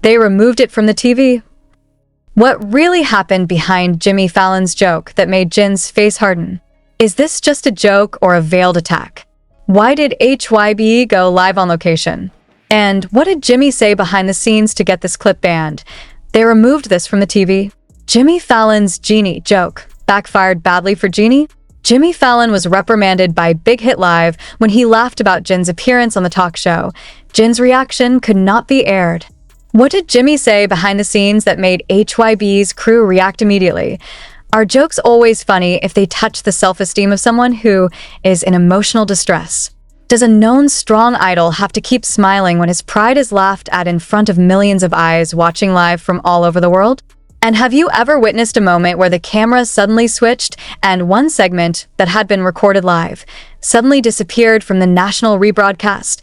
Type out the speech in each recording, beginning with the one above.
They removed it from the TV. What really happened behind Jimmy Fallon's joke that made Jin's face harden? Is this just a joke or a veiled attack? Why did HYBE go live on location? And what did Jimmy say behind the scenes to get this clip banned? They removed this from the TV. Jimmy Fallon's genie joke backfired badly for Genie? Jimmy Fallon was reprimanded by Big Hit Live when he laughed about Jin's appearance on the talk show. Jin's reaction could not be aired. What did Jimmy say behind the scenes that made HYB's crew react immediately? Are jokes always funny if they touch the self-esteem of someone who is in emotional distress? Does a known strong idol have to keep smiling when his pride is laughed at in front of millions of eyes watching live from all over the world? And have you ever witnessed a moment where the camera suddenly switched and one segment that had been recorded live suddenly disappeared from the national rebroadcast?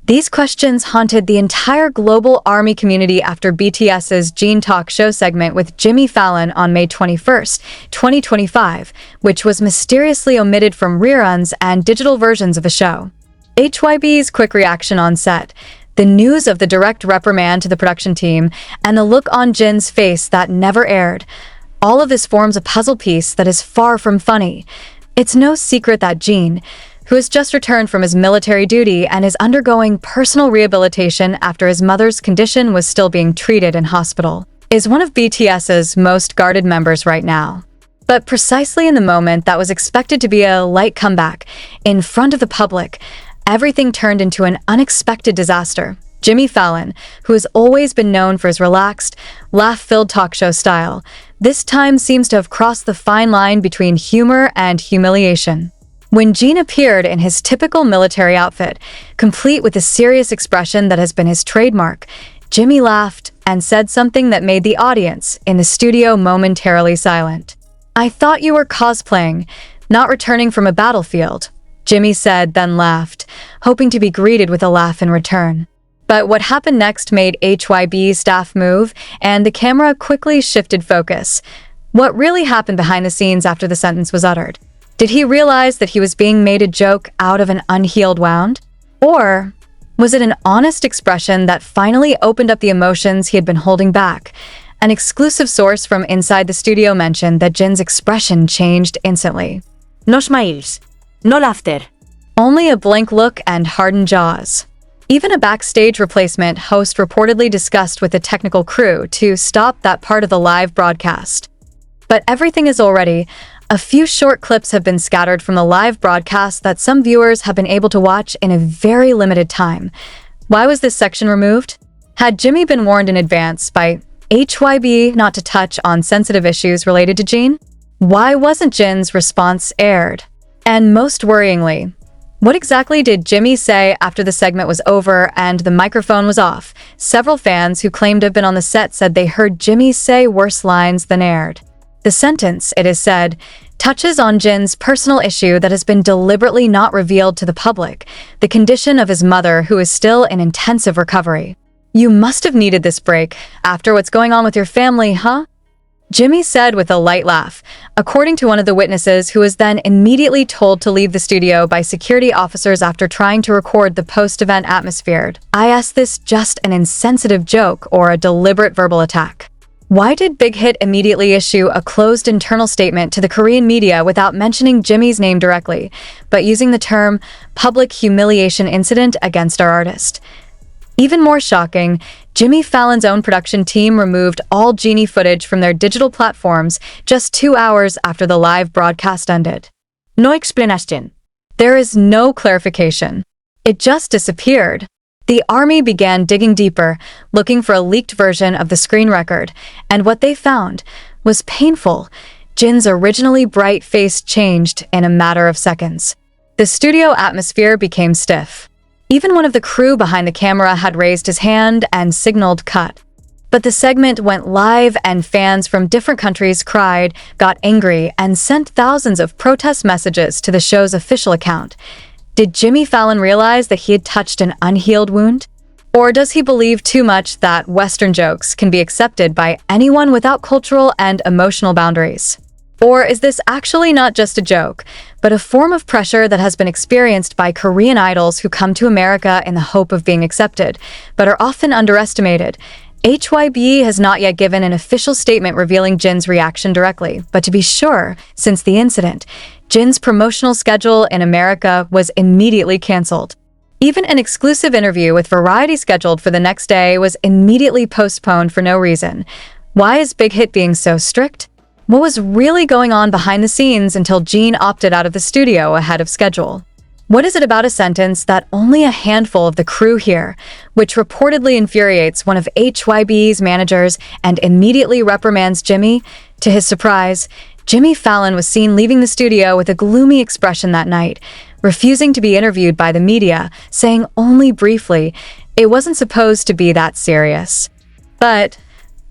These questions haunted the entire global ARMY community after BTS's JIN talk show segment with Jimmy Fallon on May 21st, 2025, which was mysteriously omitted from reruns and digital versions of the show. HYB's quick reaction on set, the news of the direct reprimand to the production team, and the look on Jin's face that never aired. All of this forms a puzzle piece that is far from funny. It's no secret that Jin, who has just returned from his military duty and is undergoing personal rehabilitation after his mother's condition was still being treated in hospital, is one of BTS's most guarded members right now. But precisely in the moment that was expected to be a light comeback, in front of the public, everything turned into an unexpected disaster. Jimmy Fallon, who has always been known for his relaxed, laugh-filled talk show style, this time seems to have crossed the fine line between humor and humiliation. When Jin appeared in his typical military outfit, complete with the serious expression that has been his trademark, Jimmy laughed and said something that made the audience in the studio momentarily silent. "I thought you were cosplaying, not returning from a battlefield," Jimmy said, then laughed, hoping to be greeted with a laugh in return. But what happened next made HYB staff move, and the camera quickly shifted focus. What really happened behind the scenes after the sentence was uttered? Did he realize that he was being made a joke out of an unhealed wound? Or was it an honest expression that finally opened up the emotions he had been holding back? An exclusive source from inside the studio mentioned that Jin's expression changed instantly. No smiles. No laughter. Only a blank look and hardened jaws. Even a backstage replacement host reportedly discussed with the technical crew to stop that part of the live broadcast. But everything is already. A few short clips have been scattered from the live broadcast that some viewers have been able to watch in a very limited time. Why was this section removed? Had Jimmy been warned in advance by HYB not to touch on sensitive issues related to Jin? Why wasn't Jin's response aired? And most worryingly, what exactly did Jimmy say after the segment was over and the microphone was off? Several fans who claimed to have been on the set said they heard Jimmy say worse lines than aired. The sentence, it is said, touches on Jin's personal issue that has been deliberately not revealed to the public, the condition of his mother who is still in intensive recovery. "You must have needed this break after what's going on with your family, huh?" Jimmy said with a light laugh, according to one of the witnesses who was then immediately told to leave the studio by security officers after trying to record the post-event atmosphere. I asked this just an insensitive joke or a deliberate verbal attack? Why did Big Hit immediately issue a closed internal statement to the Korean media without mentioning Jimmy's name directly, but using the term public humiliation incident against our artist? Even more shocking, Jimmy Fallon's own production team removed all Genie footage from their digital platforms just 2 hours after the live broadcast ended. No explicación. There is no clarification. It just disappeared. The ARMY began digging deeper, looking for a leaked version of the screen record, and what they found was painful. Jin's originally bright face changed in a matter of seconds. The studio atmosphere became stiff. Even one of the crew behind the camera had raised his hand and signaled cut. But the segment went live and fans from different countries cried, got angry, and sent thousands of protest messages to the show's official account. Did Jimmy Fallon realize that he had touched an unhealed wound? Or does he believe too much that Western jokes can be accepted by anyone without cultural and emotional boundaries? Or is this actually not just a joke, but a form of pressure that has been experienced by Korean idols who come to America in the hope of being accepted, but are often underestimated? HYB has not yet given an official statement revealing Jin's reaction directly, but to be sure, since the incident, Jin's promotional schedule in America was immediately canceled. Even an exclusive interview with Variety scheduled for the next day was immediately postponed for no reason. Why is Big Hit being so strict? What was really going on behind the scenes until JIN opted out of the studio ahead of schedule? What is it about a sentence that only a handful of the crew hear, which reportedly infuriates one of HYB's managers and immediately reprimands Jimmy? To his surprise, Jimmy Fallon was seen leaving the studio with a gloomy expression that night, refusing to be interviewed by the media, saying only briefly it wasn't supposed to be that serious. But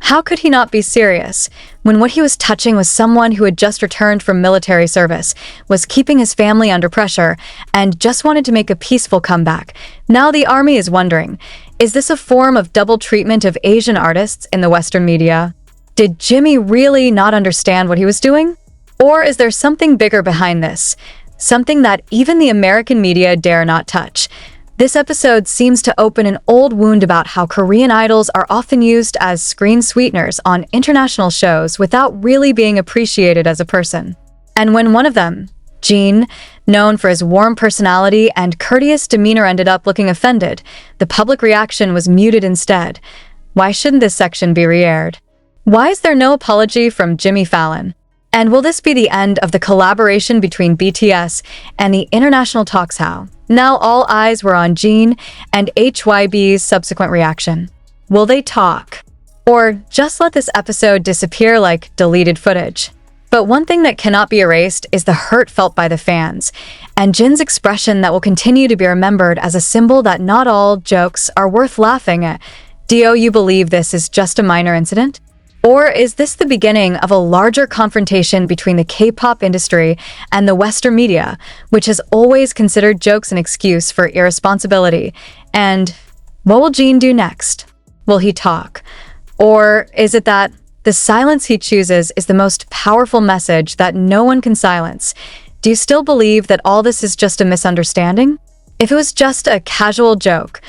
how could he not be serious when what he was touching was someone who had just returned from military service, was keeping his family under pressure, and just wanted to make a peaceful comeback? Now the army is wondering, is this a form of double treatment of Asian artists in the Western media? Did Jimmy really not understand what he was doing? Or is there something bigger behind this? Something that even the American media dare not touch? This episode seems to open an old wound about how Korean idols are often used as screen sweeteners on international shows without really being appreciated as a person. And when one of them, JIN, known for his warm personality and courteous demeanor, ended up looking offended, the public reaction was muted instead. Why shouldn't this section be re-aired? Why is there no apology from Jimmy Fallon? And will this be the end of the collaboration between BTS and the international talks? How? Now all eyes were on JIN and HYB's subsequent reaction. Will they talk? Or just let this episode disappear like deleted footage? But one thing that cannot be erased is the hurt felt by the fans, and JIN's expression that will continue to be remembered as a symbol that not all jokes are worth laughing at. Do you believe this is just a minor incident? Or is this the beginning of a larger confrontation between the K-pop industry and the Western media, which has always considered jokes an excuse for irresponsibility? And what will JIN do next? Will he talk? Or is it that the silence he chooses is the most powerful message that no one can silence? Do you still believe that all this is just a misunderstanding? If it was just a casual joke,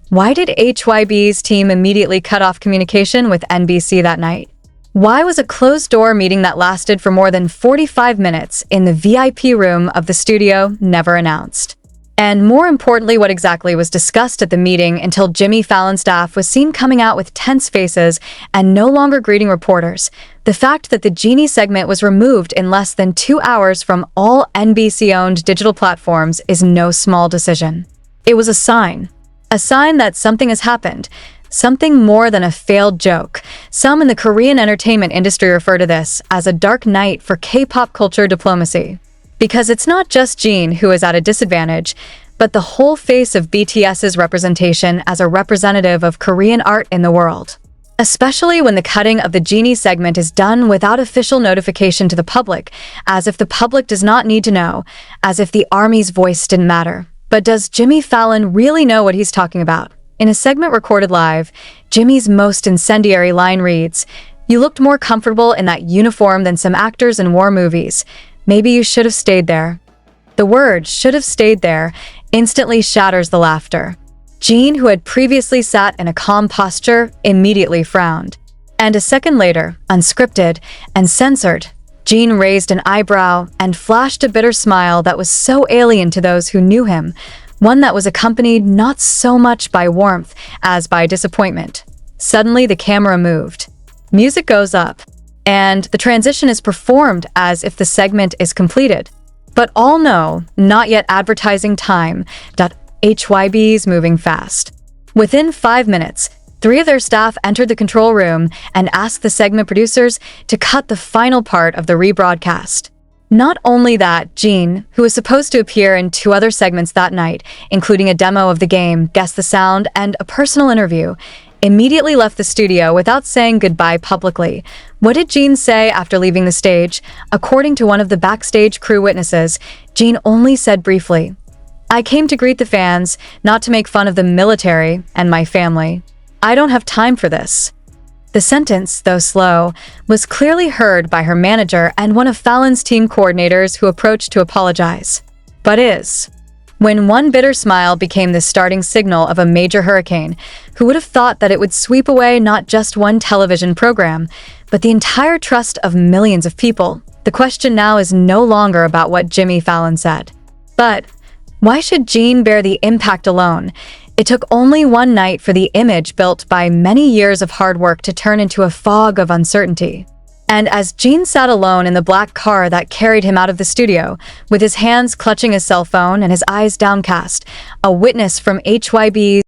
why did HYB's team immediately cut off communication with NBC that night? Why was a closed-door meeting that lasted for more than 45 minutes in the VIP room of the studio never announced? And more importantly, what exactly was discussed at the meeting until Jimmy Fallon's staff was seen coming out with tense faces and no longer greeting reporters? The fact that the Genie segment was removed in less than 2 hours from all NBC-owned digital platforms is no small decision. It was a sign that something has happened, something more than a failed joke. Some in the Korean entertainment industry refer to this as a dark night for K-pop culture diplomacy. Because it's not just JIN who is at a disadvantage, but the whole face of BTS's representation as a representative of Korean art in the world. Especially when the cutting of the Genie segment is done without official notification to the public, as if the public does not need to know, as if the army's voice didn't matter. But does Jimmy Fallon really know what he's talking about? In a segment recorded live, Jimmy's most incendiary line reads, "You looked more comfortable in that uniform than some actors in war movies. Maybe you should have stayed there." The word "should have stayed there" instantly shatters the laughter. JIN, who had previously sat in a calm posture, immediately frowned. And a second later, unscripted and censored, JIN raised an eyebrow and flashed a bitter smile that was so alien to those who knew him, one that was accompanied not so much by warmth as by disappointment. Suddenly, the camera moved. Music goes up, and the transition is performed as if the segment is completed. But all know, not yet advertising time, that HYB's moving fast. Within 5 minutes, 3 of their staff entered the control room and asked the segment producers to cut the final part of the rebroadcast. Not only that, JIN, who was supposed to appear in 2 other segments that night, including a demo of the game, Guess the Sound, and a personal interview, immediately left the studio without saying goodbye publicly. What did JIN say after leaving the stage? According to one of the backstage crew witnesses, JIN only said briefly, "I came to greet the fans, not to make fun of the military and my family. I don't have time for this." The sentence, though slow, was clearly heard by her manager and one of Fallon's team coordinators who approached to apologize. But is When one bitter smile became the starting signal of a major hurricane, who would have thought that it would sweep away not just one television program, but the entire trust of millions of people? The question now is no longer about what Jimmy Fallon said. But why should JIN bear the impact alone? It took only one night for the image built by many years of hard work to turn into a fog of uncertainty. And as JIN sat alone in the black car that carried him out of the studio, with his hands clutching his cell phone and his eyes downcast, a witness from HYB's